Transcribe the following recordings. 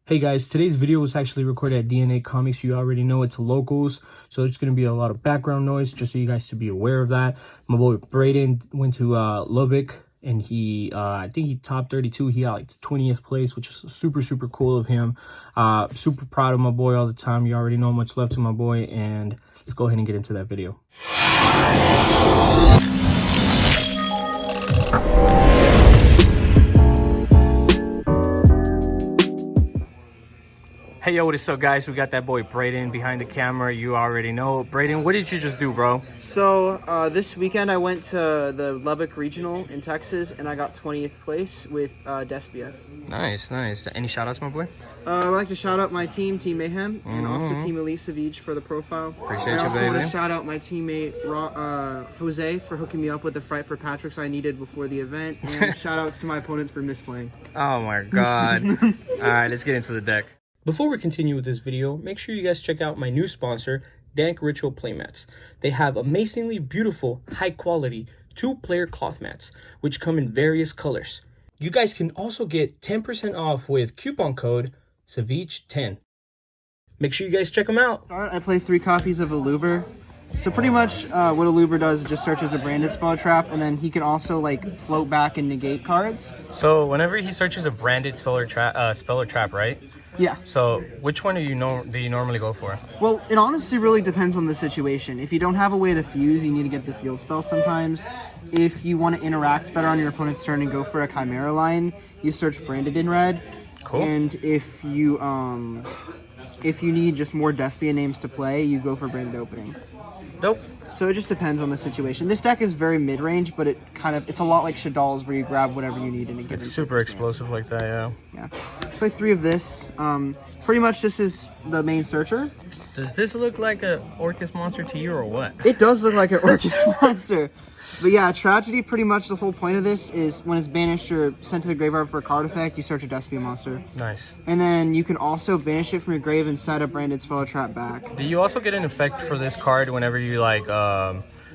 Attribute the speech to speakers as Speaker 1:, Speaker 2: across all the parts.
Speaker 1: Hey guys, today's video was actually recorded at DNA Comics. You already know it's locals, so there's going to be a lot of background noise, just so you guys to be aware of that. My boy Braden went to Lubbock, and he, I think he top 32. He got like 20th place, which is super cool of him. Super proud of my boy all the time. You already know, much love to my boy, and let's go ahead and get into that video. Hey, yo, what is up, guys? We got that boy Braden behind the camera. You already know. Braden, what did you just do, bro?
Speaker 2: So, this weekend I went to the Lubbock Regional in Texas, and I got 20th place with Despia.
Speaker 1: Nice. Any shout-outs, my boy?
Speaker 2: I'd like to shout out my team, Team Mayhem, and also Team Elite Savij for the profile.
Speaker 1: Appreciate you, baby.
Speaker 2: I also want to shout out my teammate, Jose, for hooking me up with the Fright for Patrick's I needed before the event, and shout outs to my opponents for misplaying.
Speaker 1: Oh, my God. All right, let's get into the deck. Before we continue with this video, make sure you guys check out my new sponsor, Dank Playmats. They have amazingly beautiful, high-quality, 2-player cloth mats, which come in various colors. You guys can also get 10% off with coupon code Savij10. Make sure you guys check them out.
Speaker 2: I play 3 copies of a Luber. So pretty much what a Luber does is just searches a branded spell trap, and then he can also like float back and negate cards.
Speaker 1: So whenever he searches a branded spell or trap, right?
Speaker 2: Yeah.
Speaker 1: So which one do you normally go for?
Speaker 2: Well, it honestly really depends on the situation. If you don't have a way to fuse, you need to get the field spell sometimes. If you want to interact better on your opponent's turn and go for a Chimera line, you search branded in red.
Speaker 1: Cool.
Speaker 2: And if you need just more Despia names to play, you go for branded opening.
Speaker 1: Nope.
Speaker 2: So it just depends on the situation. This deck is very mid-range, but it's a lot like Shadal's, where you grab whatever you need in a given.
Speaker 1: It's super explosive like that, yeah.
Speaker 2: Yeah. Play 3 of this. Pretty much this is the main searcher.
Speaker 1: Does this look like a Oricas monster to you or what?
Speaker 2: It does look like an Oricas monster. But yeah, Tragedy, pretty much the whole point of this is when it's banished or sent to the graveyard for a card effect, you search a Despia monster. Nice. And then you can also banish it from your grave and set a branded spell or trap back.
Speaker 1: Do you also get an effect for this card whenever you like,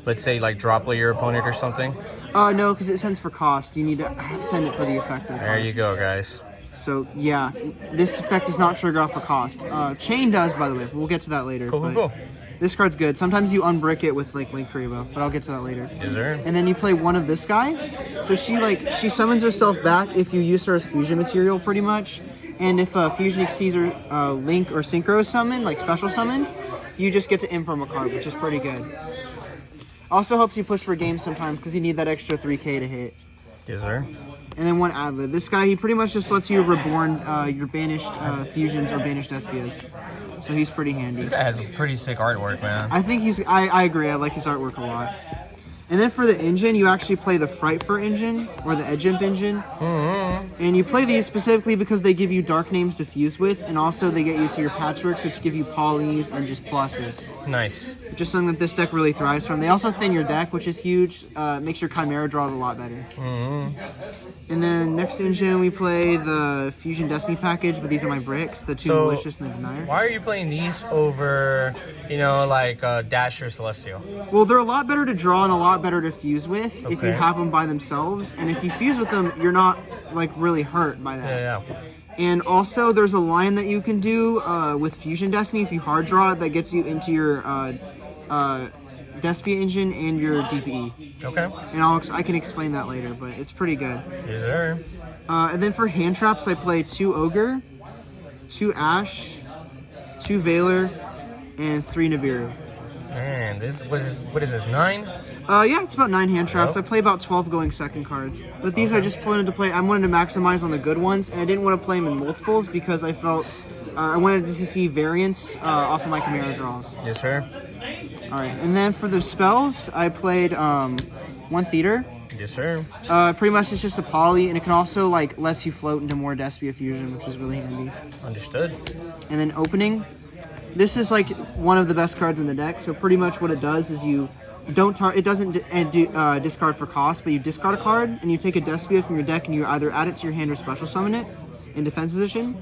Speaker 1: let's say like drop your opponent or something?
Speaker 2: No, because it sends for cost. You need to send it for the effect.
Speaker 1: There you go, guys.
Speaker 2: So yeah, this effect does not trigger off for cost. Chain does, by the way. We'll get to that later.
Speaker 1: Cool.
Speaker 2: This card's good. Sometimes you unbrick it with like LinkTree, but I'll get to that later.
Speaker 1: Is there?
Speaker 2: And then you play one of this guy. So she summons herself back if you use her as fusion material, pretty much. And if fusion exceeds her link or synchro summon, like special summon, you just get to imperm a card, which is pretty good. Also helps you push for games sometimes because you need that extra 3k to hit.
Speaker 1: Yes, sir.
Speaker 2: And then one ad-lib. This guy, he pretty much just lets you reborn your banished fusions or banished Despias. So he's pretty handy.
Speaker 1: This guy has a pretty sick artwork, man.
Speaker 2: I think I agree. I like his artwork a lot. And then for the engine, you actually play the Fright for engine or the Edge Imp engine. And you play these specifically because they give you dark names to fuse with, and also they get you to your patchworks, which give you polys and just pluses. Nice. Just something that this deck really thrives from. They also thin your deck, which is huge. Makes your Chimera draws a lot better. And then next engine, we play the Fusion Destiny package, but these are my bricks, the 2 Malicious and the Denier.
Speaker 1: Why are you playing these over, like Dash or Celestial?
Speaker 2: Well, they're a lot better to draw and a lot better to fuse with if you have them by themselves. And if you fuse with them, you're not like really hurt by that. Yeah. And also, there's a line that you can do with Fusion Destiny if you hard draw it that gets you into your Despia engine and your DPE. Okay. And I can explain that later, but it's pretty good. Yes, sir. And then for hand traps, I play 2 Ogre, 2 Ash, 2 Veiler, and 3 Nibiru.
Speaker 1: Man, what is this, 9?
Speaker 2: Yeah, it's about 9 hand traps. I play about 12 going second cards. But these I just wanted to play. I wanted to maximize on the good ones, and I didn't want to play them in multiples because I felt I wanted to see variance off of my Chimera draws. Yes, sir. Alright, and then for the spells, I played 1 Theater. Yes, sir. Pretty much it's just a poly, and it can also like lets you float into more Despia fusion, which is really handy. Understood. And then opening. This is like one of the best cards in the deck. So pretty much what it does is it doesn't discard for cost, but you discard a card and you take a Despia from your deck and you either add it to your hand or special summon it in defense position.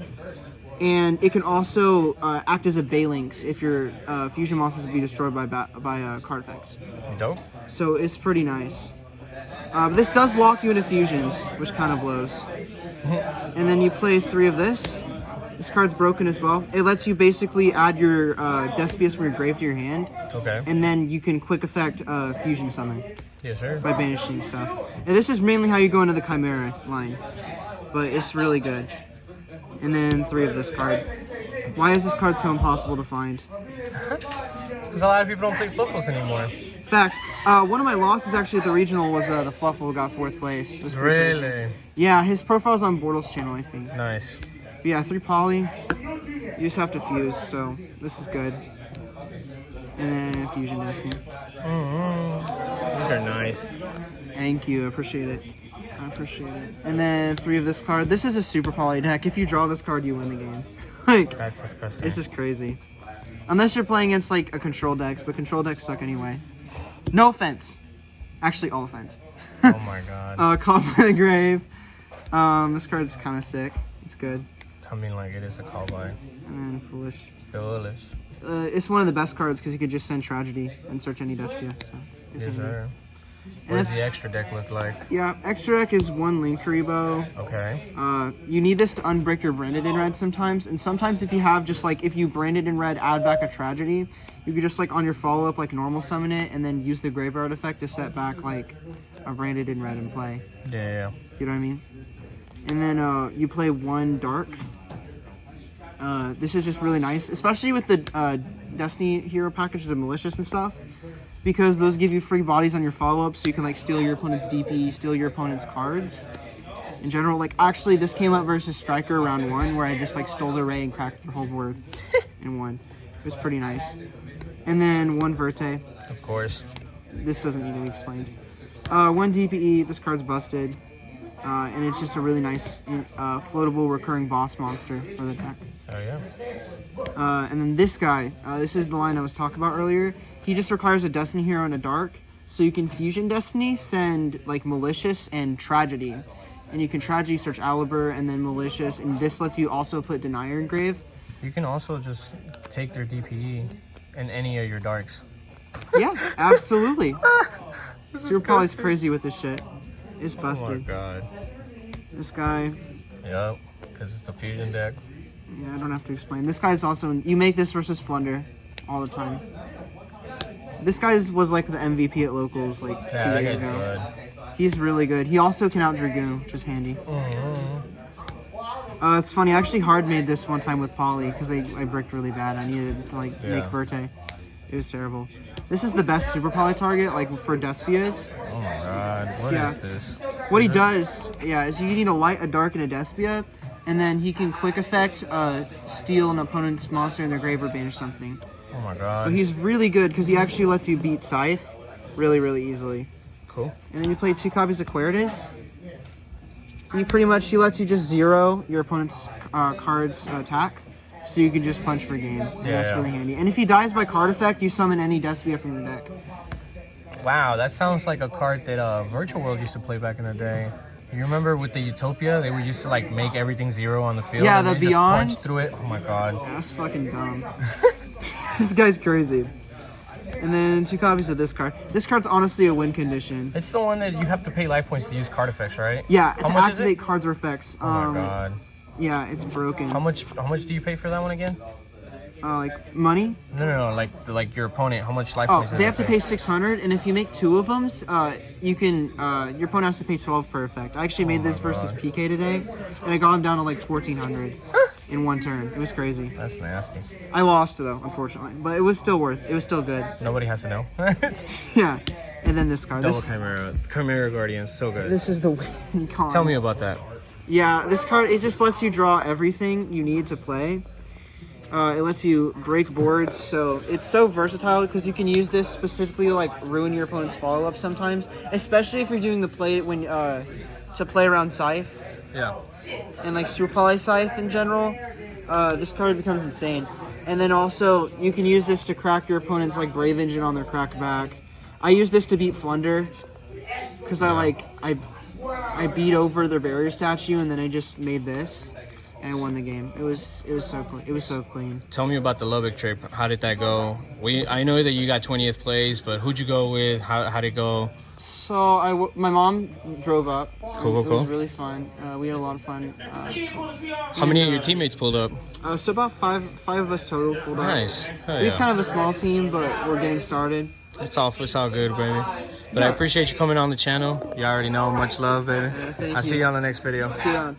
Speaker 2: And it can also act as a Balinx if your fusion monsters will be destroyed by card effects. Dope. So it's pretty nice. This does lock you into fusions, which kind of blows. And then you play 3 of this. This card's broken as well. It lets you basically add your Despias from your grave to your hand.
Speaker 1: Okay.
Speaker 2: And then you can quick effect fusion summon.
Speaker 1: Yes, sir.
Speaker 2: By banishing stuff. And this is mainly how you go into the Chimera line. But it's really good. And then 3 of this card. Why is this card so impossible to find?
Speaker 1: Because a lot of people don't play Fluffles anymore.
Speaker 2: Facts. One of my losses actually at the regional was the Fluffle got 4th place.
Speaker 1: Really?
Speaker 2: Crazy. Yeah, his profile's on Bortles' channel, I think.
Speaker 1: Nice.
Speaker 2: But yeah, 3 poly. You just have to fuse, so this is good. And then Fusion Destiny.
Speaker 1: These are nice.
Speaker 2: Thank you, I appreciate it. I appreciate it. And then 3 of this card. This is a super poly deck. If you draw this card, you win the game. Like,
Speaker 1: that's disgusting.
Speaker 2: This is crazy. Unless you're playing against like a control decks, but control decks suck anyway. No offense. Actually, all offense.
Speaker 1: Oh my god.
Speaker 2: Caught by the Grave. This card's kind of sick. It's good.
Speaker 1: I mean, like, it is a call by.
Speaker 2: And then Foolish.
Speaker 1: Foolish.
Speaker 2: It's one of the best cards because you could just send Tragedy and search any Despia. So it's
Speaker 1: yes, sir. What does the extra deck look like?
Speaker 2: Yeah, extra deck is 1 LinkTree bow.
Speaker 1: Okay.
Speaker 2: You need this to unbrick your branded in red sometimes, and sometimes if you have just like if you branded in red, add back a Tragedy, you could just like on your follow up like normal summon it and then use the graveyard effect to set back like a branded in red and play.
Speaker 1: Yeah.
Speaker 2: You know what I mean? And then you play 1 dark. This is just really nice, especially with the Destiny hero package, the malicious and stuff. Because those give you free bodies on your follow-up, so you can like steal your opponent's DP, steal your opponent's cards. In general, like actually this came up versus Striker round 1, where I just like stole the Ray and cracked the whole board and won. It was pretty nice. And then 1 Verte.
Speaker 1: Of course.
Speaker 2: This doesn't need to be explained. 1 DPE, this card's busted. And it's just a really nice floatable recurring boss monster for the deck.
Speaker 1: Oh yeah.
Speaker 2: And then this guy, this is the line I was talking about earlier. He just requires a Destiny hero and a dark, so you can Fusion Destiny, send like Malicious and Tragedy. And you can Tragedy search Alibur and then Malicious, and this lets you also put Denier in grave.
Speaker 1: You can also just take their DPE and any of your darks.
Speaker 2: Yeah, absolutely. Super Poly's crazy with this shit. It's busted.
Speaker 1: Oh my god.
Speaker 2: This guy.
Speaker 1: Yep, because it's a fusion deck.
Speaker 2: Yeah, I don't have to explain. This guy's also, you make this versus Flunder all the time. This guy was like the MVP at locals like 2 days ago.
Speaker 1: Good.
Speaker 2: He's really good. He also can out Dragoon, which is handy. It's funny, I actually hard made this one time with Poly because I bricked really bad. I needed to like make Verte. It was terrible. This is the best Super Poly target like for Despias.
Speaker 1: Oh my god, what is this?
Speaker 2: What he does, is you need a light, a dark, and a Despia, and then he can quick effect steal an opponent's monster in their grave or banish something.
Speaker 1: Oh my god.
Speaker 2: But he's really good because he actually lets you beat Scythe really, really easily.
Speaker 1: Cool.
Speaker 2: And then you play 2 copies of Queritus. He lets you just 0 your opponent's card's attack, so you can just punch for game. And that's really handy. And if he dies by card effect, you summon any Despia from your deck.
Speaker 1: Wow, that sounds like a card that Virtual World used to play back in the day. You remember with the Utopia, they were used to like make everything 0 on the field.
Speaker 2: Yeah,
Speaker 1: and
Speaker 2: the
Speaker 1: they
Speaker 2: Beyond.
Speaker 1: Just punch through it. Oh my god.
Speaker 2: Yeah, that's fucking dumb. This guy's crazy. And then 2 copies of this card. This card's honestly a win condition.
Speaker 1: It's the one that you have to pay life points to use card effects, right?
Speaker 2: Yeah,
Speaker 1: How much
Speaker 2: activate
Speaker 1: is it?
Speaker 2: cards or effects.
Speaker 1: Oh my god.
Speaker 2: Yeah, it's broken.
Speaker 1: How much do you pay for that one again?
Speaker 2: Like money?
Speaker 1: No. Like your opponent. How much life points?
Speaker 2: They have to pay 600, and if you make 2 of them, you can. Your opponent has to pay 12 per effect. I actually made this versus PK today, and I got him down to like 1400 in 1 turn. It was crazy.
Speaker 1: That's nasty.
Speaker 2: I lost though, unfortunately, but it was still It was still good.
Speaker 1: Nobody has to know.
Speaker 2: Yeah, and then this card.
Speaker 1: Double Chimera Guardian, so good.
Speaker 2: This is the winning card.
Speaker 1: Tell me about that.
Speaker 2: Yeah, this card, it just lets you draw everything you need to play. It lets you break boards, so it's so versatile because you can use this specifically to like ruin your opponent's follow-up sometimes, especially if you're doing the play when to play around Scythe.
Speaker 1: Yeah.
Speaker 2: And like Super Poly Scythe in general. This card becomes insane. And then also you can use this to crack your opponent's like Brave Engine on their crackback. I use this to beat Flunder because I beat over their barrier statue and then I just made this. And I won the game. It was so clean.
Speaker 1: Tell me about the Lubbock trip. How did that go? I know that you got 20th place, but who'd you go with? How'd it go?
Speaker 2: So my mom drove up.
Speaker 1: Cool.
Speaker 2: It was really fun. We had a lot of fun.
Speaker 1: How many of your teammates pulled up?
Speaker 2: So about five of us total pulled up.
Speaker 1: Nice. Oh,
Speaker 2: We have
Speaker 1: yeah.
Speaker 2: kind of a small team, but we're getting started.
Speaker 1: It's all good, baby. But I appreciate you coming on the channel. You already know. Much love, baby.
Speaker 2: Thank
Speaker 1: I'll see you on the next video.
Speaker 2: See you on.